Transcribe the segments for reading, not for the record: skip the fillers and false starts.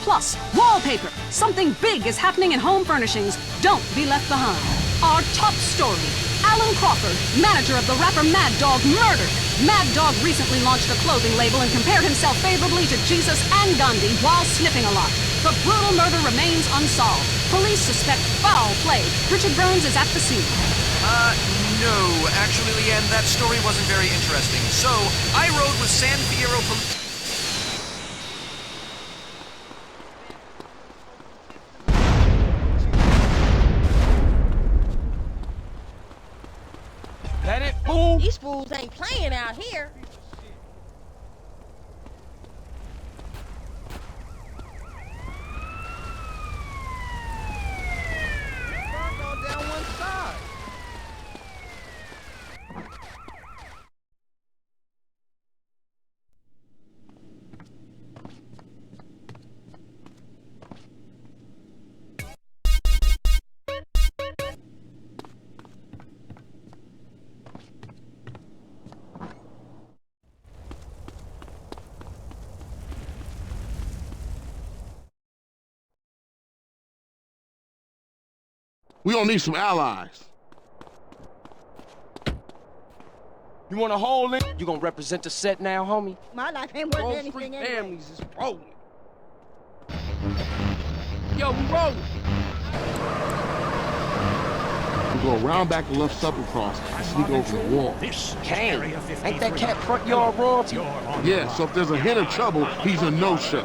Plus, wallpaper. Something big is happening in home furnishings. Don't be left behind. Our top story. Alan Crawford, manager of the rapper Mad Dog, murdered. Mad Dog recently launched a clothing label and compared himself favorably to Jesus and Gandhi while sniffing a lot. The brutal murder remains unsolved. Police suspect foul play. Richard Burns is at the scene. No. Actually, Leanne, that story wasn't very interesting. So, I rode with San Fierro Police. That it, fool? These fools ain't playing out here. All down one side. We don't need some allies. You want a hole in? You gonna represent the set now, homie? My life ain't worth All anything three anyway. families is rolling. Yo, we rolling. We go around back the left supper cross and sneak over the wall. This Kane, ain't that cat front yard royalty? Yeah, so if there's a hint of trouble, he's a no-show.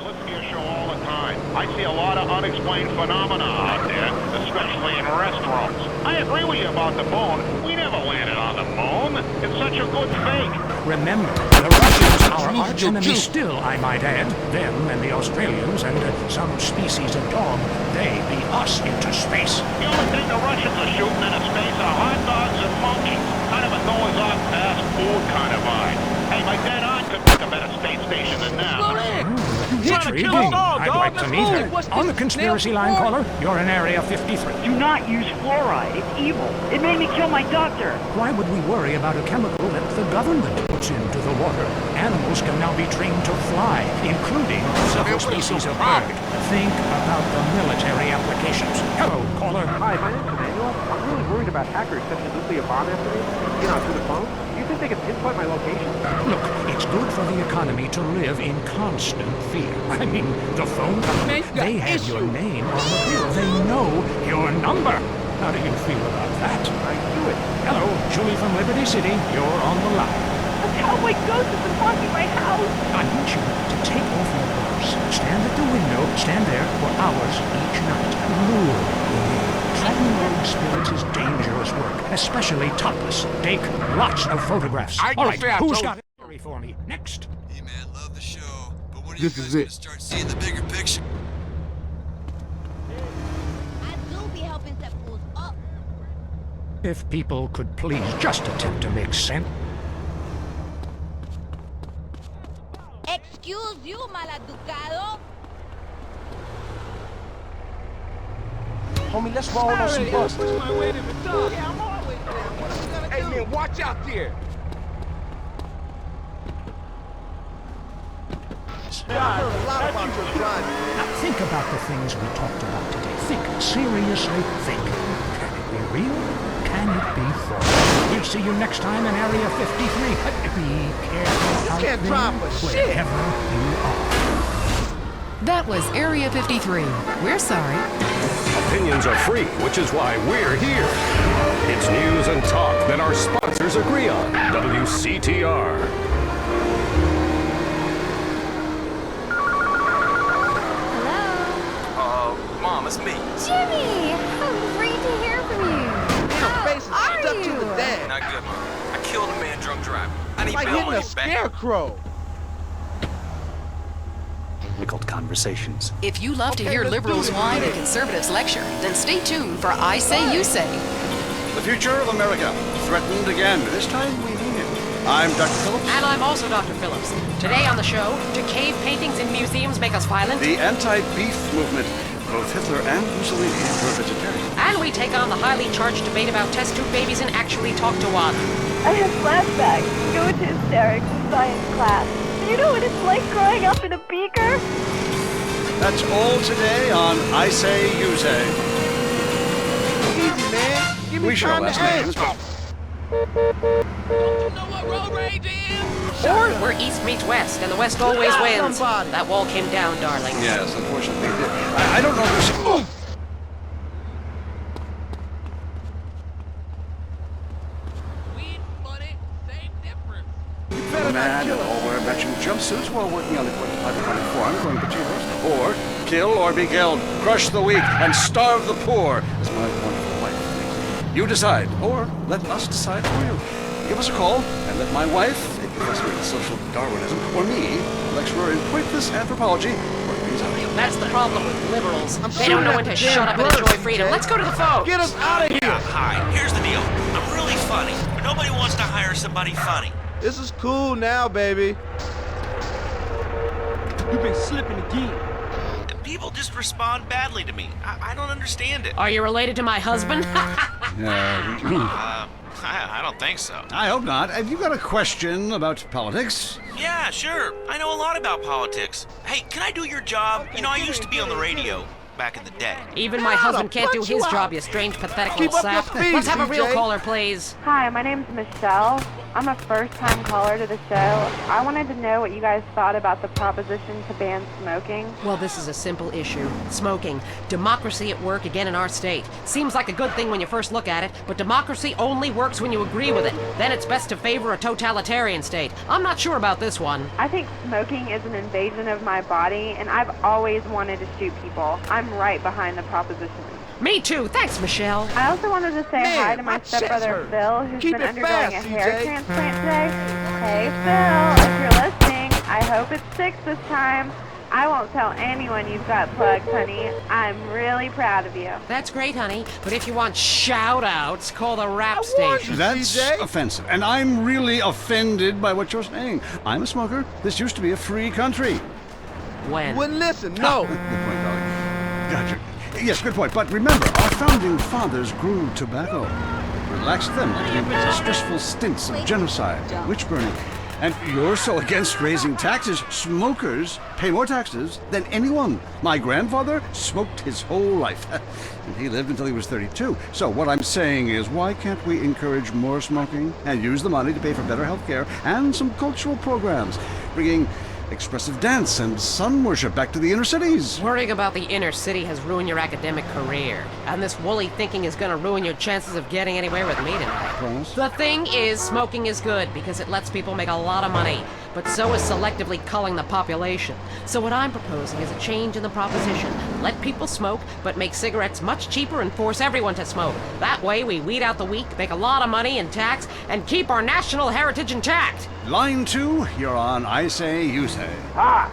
Show all the time. I see a lot of unexplained phenomena out there, especially in restaurants. I agree with you about the moon. We never landed on the moon. It's such a good fake. Remember, the Russians are arch enemy still, I might add. Them and the Australians and some species of dog, they beat us into space. The only thing the Russians are shooting into space are hot dogs and monkeys. Kind of a Noah's Ark fast food kind of vibe. Hey, my dead aunt could make a better space station than that. Intriguing. I'd like to meet her. On the conspiracy line, caller, you're in Area 53. Do not use fluoride. It's evil. It made me kill my doctor. Why would we worry about a chemical that the government puts into the water? Animals can now be trained to fly, including several species of bird. Think about the military applications. Hello, caller. Hi, my name's Emmanuel. I'm really worried about hackers setting a nuclear bomb after me. You know, through the phone. Do you think they can pinpoint my location? Look, it's good for the economy to live in constant fear. I mean, the phone company, they have your name on the bill. They know your number. How do you feel about that? I do it. Hello, Julie from Liberty City. You're on the line. A cowboy ghost has been haunting my house. I need you to take off your gloves. Stand at the window. Stand there for hours each night. Lure. Tracking rogue spirits is dangerous work, especially topless. Take lots of photographs. All right, who's got it for me? Next. Hey man, love the show, but when are This you is guys it. gonna start seeing the bigger picture? I do be helping set fools up. If people could please just attempt to make sense. Excuse you, maladucado. Homie, let's roll on some bus. Yeah, I'm always there. Hey man, watch out there. I heard a lot about your driving. Now think about the things we talked about today. Think, seriously think. Can it be real? Can it be false? We'll see you next time in Area 53. Be careful out can't there, drive for shit. wherever you are. That was Area 53. We're sorry. Opinions are free, which is why we're here. It's news and talk that our sponsors agree on. WCTR. Hello? Mom, it's me. Jimmy! How great to hear from you! Your face is stuck to the deck. Not good, Mom. I killed a man drunk driving. I need Like bail hitting money a back. scarecrow. Difficult conversations. If you love to hear liberals whine and conservatives lecture, then stay tuned for I Say, You Say. The future of America, threatened again. This time we mean it. I'm Dr. Phillips. And I'm also Dr. Phillips. Today on the show, do cave paintings in museums make us violent? The anti-beef movement. Both Hitler and Mussolini were vegetarian. And we take on the highly charged debate about test tube babies and actually talk to one. I have flashbacks, go into hysterics in science class. You know what it's like growing up in a beaker? That's all today on I Say, You Say. Easy, man. Give me We show time to last night. aim. Let's go. Or we're east meets west, and the west always wins. That wall came down, darling. Yes, unfortunately it did. I don't know this. Oh! Mad and all wear matching jumpsuits while working on the 25 farm going to Chivas. Or kill or be killed, crush the weak, and starve the poor, as my wonderful wife thinks. You decide, or let us decide for you. Give us a call, and let my wife, a professor in social Darwinism, or me, a lecturer in pointless anthropology, work things out. That's the problem with liberals. They don't know when to shut up and enjoy freedom. Let's go to the phone. Get us out of here. Yeah, hi. Here's the deal. I'm really funny, but nobody wants to hire somebody funny. This is cool now, baby. You've been slipping again. People just respond badly to me. I don't understand it. Are you related to my husband? I don't think so. I hope not. Have you got a question about politics? Yeah, sure. I know a lot about politics. Hey, can I do your job? You know, I used to be on the radio back in the day. Even my husband can't do his job, you strange, pathetic little sap. Let's have a real caller, please. Hi, my name's Michelle. I'm a first-time caller to the show. I wanted to know what you guys thought about the proposition to ban smoking. Well, this is a simple issue. Smoking. Democracy at work again in our state. Seems like a good thing when you first look at it, but democracy only works when you agree with it. Then it's best to favor a totalitarian state. I'm not sure about this one. I think smoking is an invasion of my body, and I've always wanted to shoot people. I'm right behind the proposition. Me too. Thanks, Michelle. I also wanted to say hi to my stepbrother Phil, who's been undergoing a hair transplant today. Hey Phil, if you're listening, I hope it sticks this time. I won't tell anyone you've got plugs, honey. I'm really proud of you. That's great, honey. But if you want shout-outs, call the rap station. That's offensive, and I'm really offended by what you're saying. I'm a smoker. This used to be a free country. When? You wouldn't listen, no. Good point, darling. Gotcha. Yes, good point. But remember, our founding fathers grew tobacco. Relaxed them into stressful stints of genocide, witch burning. And you're so against raising taxes, smokers pay more taxes than anyone. My grandfather smoked his whole life, and he lived until he was 32. So what I'm saying is, why can't we encourage more smoking and use the money to pay for better health care and some cultural programs, bringing expressive dance and sun worship back to the inner cities? Worrying about the inner city has ruined your academic career, and this woolly thinking is going to ruin your chances of getting anywhere with me tonight. Promise? The thing is, smoking is good because it lets people make a lot of money, but so is selectively culling the population. So what I'm proposing is a change in the proposition. Let people smoke, but make cigarettes much cheaper and force everyone to smoke. That way we weed out the weak, make a lot of money in tax, and keep our national heritage intact. Line 2, you're on I Say, You Say. Hi.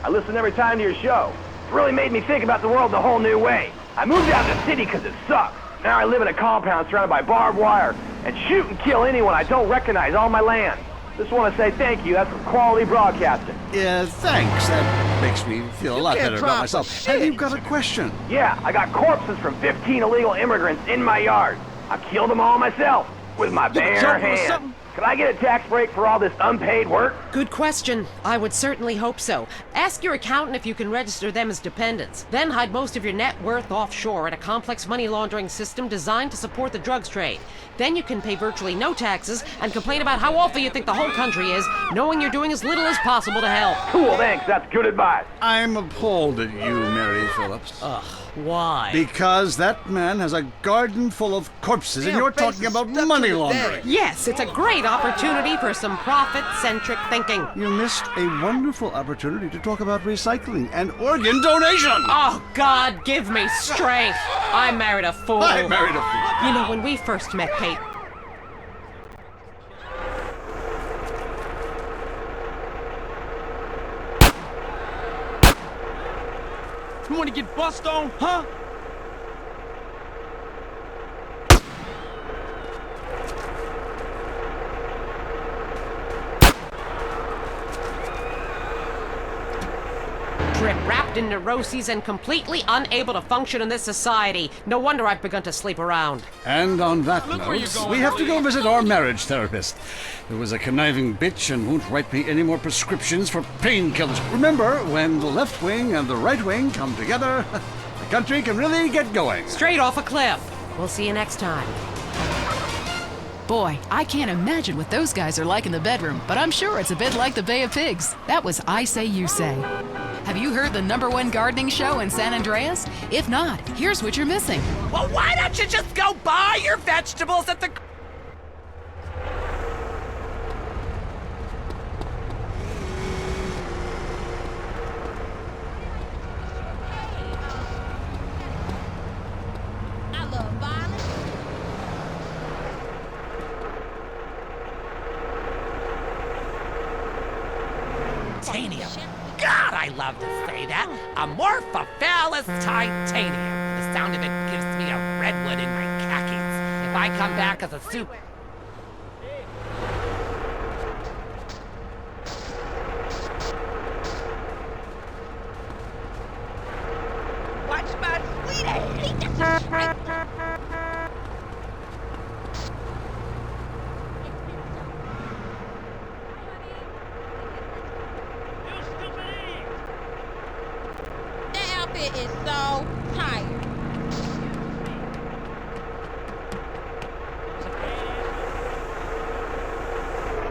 I listen every time to your show. It's really made me think about the world in a whole new way. I moved out of the city because it sucks. Now I live in a compound surrounded by barbed wire and shoot and kill anyone I don't recognize on my land. Just want to say thank you. That's some quality broadcasting. Yeah, thanks. That makes me feel a lot better about myself. Have you got a question? Yeah, I got corpses from 15 illegal immigrants in my yard. I killed them all myself with my bare hands. Can I get a tax break for all this unpaid work? Good question. I would certainly hope so. Ask your accountant if you can register them as dependents. Then hide most of your net worth offshore in a complex money laundering system designed to support the drugs trade. Then you can pay virtually no taxes and complain about how awful you think the whole country is, knowing you're doing as little as possible to help. Cool, thanks. That's good advice. I'm appalled at you, Mary Phillips. Ugh, why? Because that man has a garden full of corpses, and you're talking about money laundering. Yes, it's a great opportunity for some profit-centric thinking. You missed a wonderful opportunity to talk about recycling and organ donation. Oh, God, give me strength. I married a fool. I married a fool. You know, when we first met, Kate... You want to get bust on, huh? Drip wrapped developed in neuroses and completely unable to function in this society. No wonder I've begun to sleep around. And on that note, we have to go visit our marriage therapist. Who was a conniving bitch and won't write me any more prescriptions for painkillers. Remember, when the left wing and the right wing come together, the country can really get going. Straight off a cliff. We'll see you next time. Boy, I can't imagine what those guys are like in the bedroom, but I'm sure it's a bit like the Bay of Pigs. That was I Say, You Say. Have you heard the #1 gardening show in San Andreas? If not, here's what you're missing. Well, why don't you just go buy your vegetables at the... I love violence. Titanium. God, I love to say that. Amorphophallus titanium. The sound of it gives me a redwood in my khakis. If I come back as a soup... Watch my sweetie. That outfit is so tired.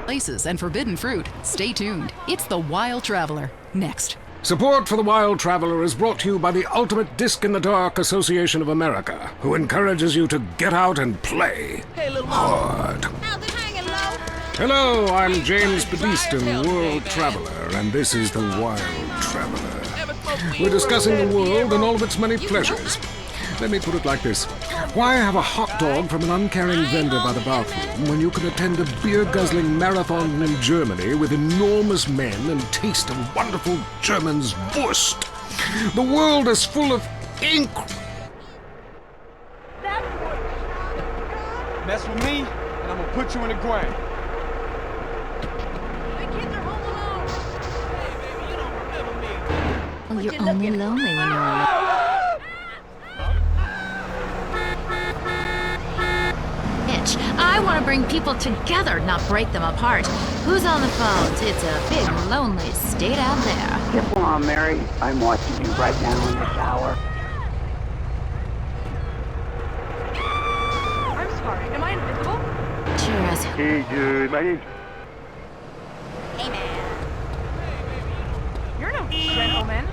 Places and forbidden fruit. Stay tuned. It's The Wild Traveler. Next. Support for The Wild Traveler is brought to you by the Ultimate Disc in the Dark Association of America, who encourages you to get out and play hard. How's it hanging low? Hello, I'm James Badiston, World Traveler, and this is The Wild Traveler. We're discussing the world and all of its many pleasures. Let me put it like this. Why have a hot dog from an uncaring vendor by the bathroom when you can attend a beer-guzzling marathon in Germany with enormous men and taste a wonderful German's Wurst? The world is full of ink. Mess with me, and I'm gonna put you in the ground. Well, you're only lonely when you're alone. I want to bring people together, not break them apart. Who's on the phones? It's a big, lonely state out there. Get on, Mary. I'm watching you right now in the shower. I'm sorry, am I invisible? Sure as... Hey, dude, my name's... Hey, man. You're no gentleman.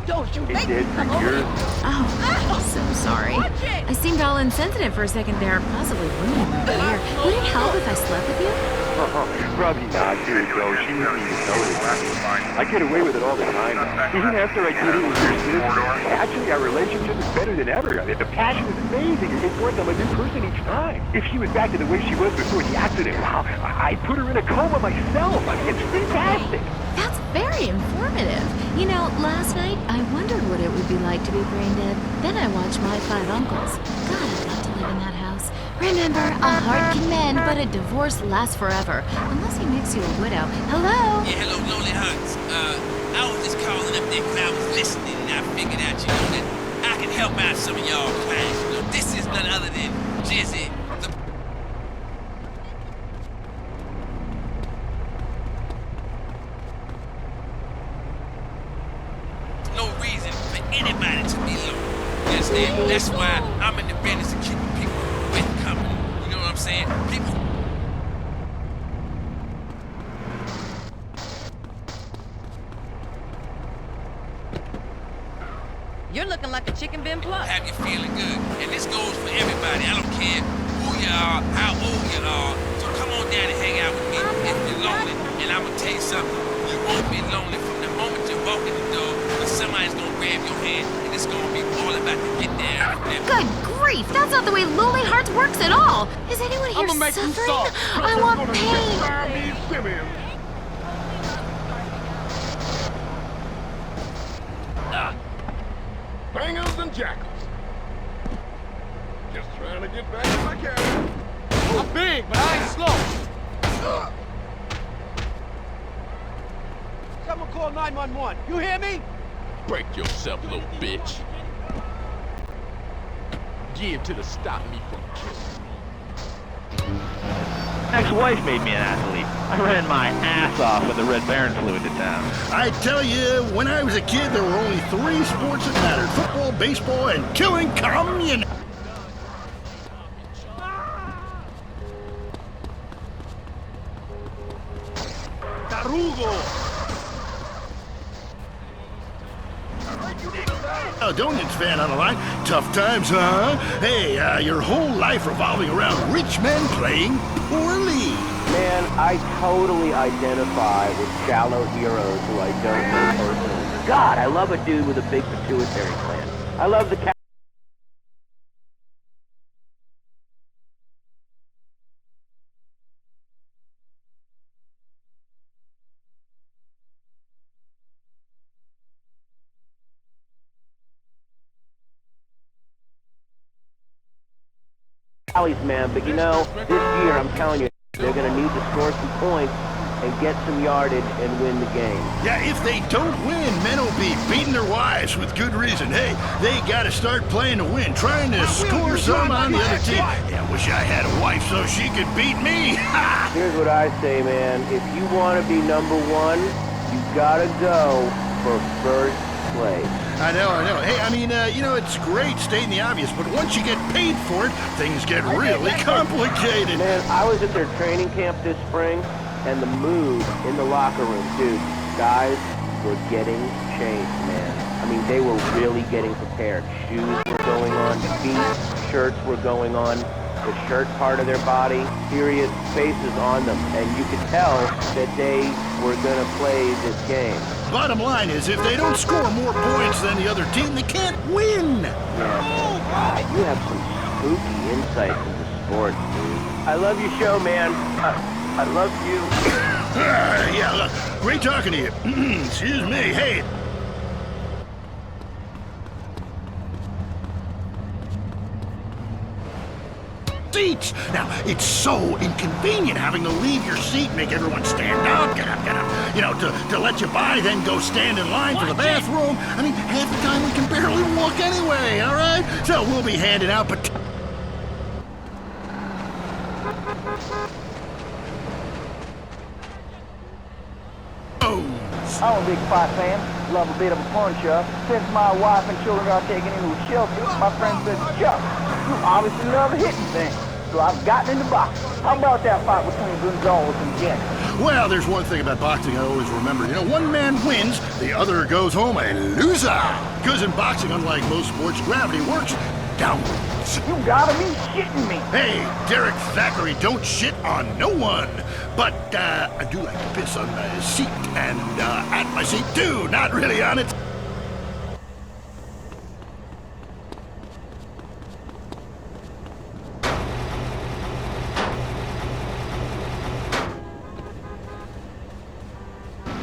Don't you make dead for years. Oh, so sorry. I seemed all insensitive for a second there, possibly ruining my career. Would it help if I slept with you? Probably not, dude, though. She wouldn't even notice. I get away with it all the time. Even after I did it with your sister. Actually, our relationship is better than ever. I mean, the passion is amazing. It's worth I'm a new person each time. If she was back to the way she was before the accident, wow, I'd put her in a coma myself. I mean, it's fantastic. That's very informative. You know, last night I wondered what it would be like to be brain dead. Then I watched My Five Uncles. God, I'd love to live in that house. Remember, a heart can mend, but a divorce lasts forever. Unless he makes you a widow. Hello? Yeah, hello, Lonely Hearts. I was just calling up there because I was listening and I figured out, you know, that I can help out some of y'all clients. You know, this is none other than Jizzy, the... No reason for anybody to be lonely. You understand? That's why I'm in the business of keeping people with company. You know what I'm saying? People... You're looking like a chicken been plucked. Have you feeling good. And this goes for everybody. I don't care who you are, how old you are. So come on down and hang out with me if you're lonely. And I'm gonna tell you something. You won't be lonely from the moment you walk in the door, because somebody's gonna grab your hand and it's gonna be all about to get there. Good grief! That's not the way Lonely Hearts works at all! Is anyone here suffering? I want pain! Bangers and jackals. Just trying to get back to my cabin. I'm big, but I ain't slow. Come Someone call 911. You hear me? Break yourself, little bitch. Give to the stop me from killing. Ex-wife made me an athlete. I ran my ass off when the Red Baron flew into town. I tell you, when I was a kid, there were only 3 sports that mattered. Football, baseball, and killing communists. Donut's fan on the line. Tough times, huh? Hey, your whole life revolving around rich men playing poorly. Man, I totally identify with shallow heroes who I don't know personally. God, I love a dude with a big pituitary gland. I love the man, but you know, this year I'm telling you, they're going to need to score some points and get some yardage and win the game. Yeah, if they don't win, men will be beating their wives with good reason. Hey, they got to start playing to win, trying to score some on the other team. Yeah, I wish I had a wife so she could beat me. Here's what I say, man. If you want to be number 1, you got to go for first place. I know. Hey, I mean, you know, it's great stating the obvious, but once you get paid for it, things get really complicated. Man, I was at their training camp this spring, and the mood in the locker room, dude, guys were getting changed, man. I mean, they were really getting prepared. Shoes were going on, feet, shirts were going on, the shirt part of their body, serious faces on them, and you could tell that they were going to play this game. Bottom line is, if they don't score more points than the other team, they can't win. Yeah, you have some spooky insights into sports, dude. I love your show, man. I love you. Yeah, look, great talking to you. Excuse me. Hey. Seats. Now, it's so inconvenient having to leave your seat, make everyone stand up, get up, you know, to let you by, then go stand in line for the bathroom. I mean, half the time we can barely walk anyway, all right? So we'll be handing out I'm a big fight fan, love a bit of a punch-up. Since my wife and children got taken into a shelter, my friend said, Chuck, you obviously love hitting things. So I've gotten into boxing. How about that fight between Gonzalez and Jenny? Well, there's one thing about boxing I always remember. You know, one man wins, the other goes home a loser. Because in boxing, unlike most sports, gravity works downwards. You gotta be shitting me. Hey, Derek Thackeray, don't shit on no one. But I do like to piss on my seat and at my seat too, not really on it.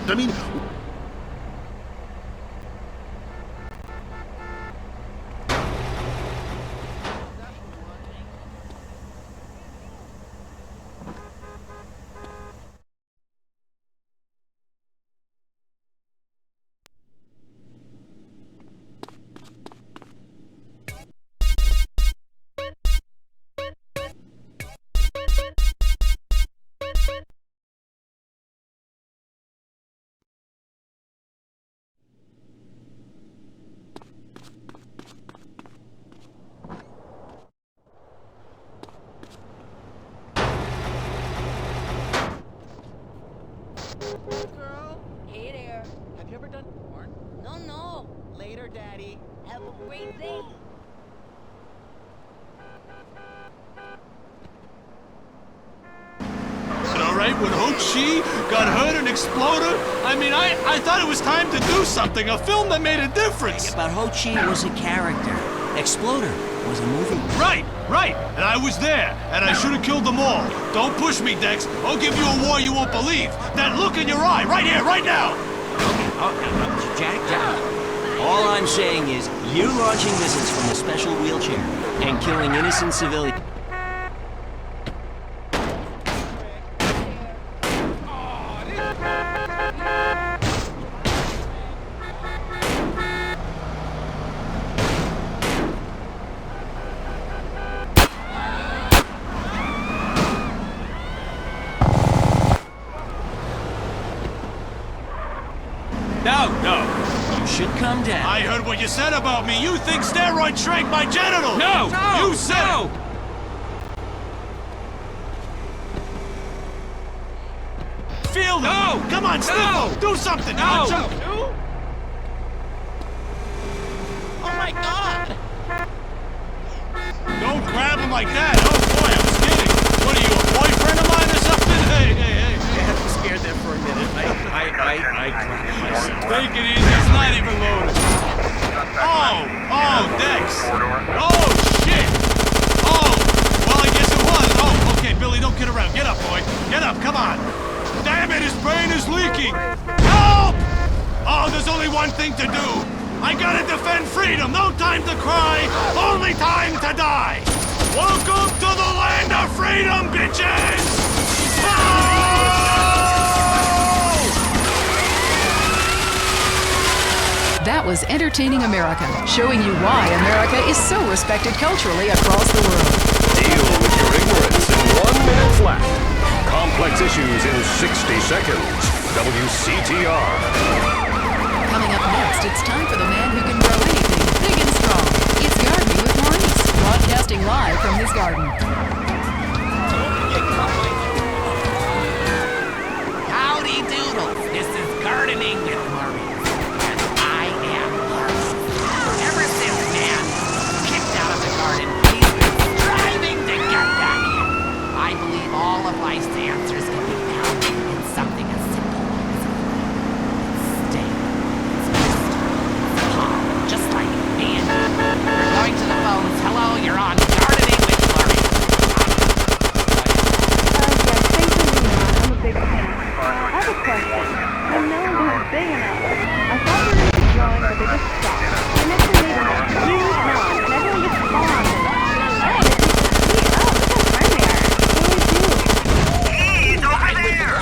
I mean, Girl, hey there. Have you ever done porn? No. Later, Daddy. Have a great day. Alright, when Ho Chi got hurt and exploded, I mean, I thought it was time to do something, a film that made a difference. Yeah, but Ho Chi was a character. Exploder was a movie. Right, and I was there, and I should have killed them all. Don't push me, Dex. I'll give you a war you won't believe. That look in your eye, right here, right now. Okay, Jack. All I'm saying is, you launching missiles from the special wheelchair and killing innocent civilians. calm down. I heard what you said about me. You think steroids shrank my genitals? No! You said it. Feel them. No! Come on, Sniffle. Do something. No! Jump. Oh my god! Don't grab him like that. Oh boy, I was kidding. What are you, a boyfriend of mine or something? Hey. I had to scare them for a minute. I caught myself. Take it easy. It's not even loaded. Oh, Dex. Oh, shit. Oh, well, I guess it was. Oh, okay, Billy, don't kid around. Get up, boy. Get up, come on. Damn it, his brain is leaking. Help! Oh, there's only one thing to do. I gotta defend freedom. No time to cry. Only time to die. Welcome to the land of freedom, bitches! That was Entertaining America, showing you why America is so respected culturally across the world. Deal with your ignorance in 1 minute flat. Complex issues in 60 seconds. WCTR. Coming up next, it's time for the man who can grow anything big and strong. It's Gardening with Maurice, broadcasting live from his garden. Howdy doodles. This is Gardening with Maurice. And I am Maurice. Ever since man was kicked out of the garden, he's been striving to get back in. I believe all of life's answers can be found in something as simple as a plant. It's stale. It's mist. It's hot. Just like me and you. We're going to the phones. Hello, you're on Gardening with Maurice. I'm a big fan. I have a question. When no one was big enough, I thought we were into drawing, but they just stopped. And next they made a huge lawn, and everyone gets spawned. Oh, it's sweet. Oh, look how friendly they are. What do we do? He's over there!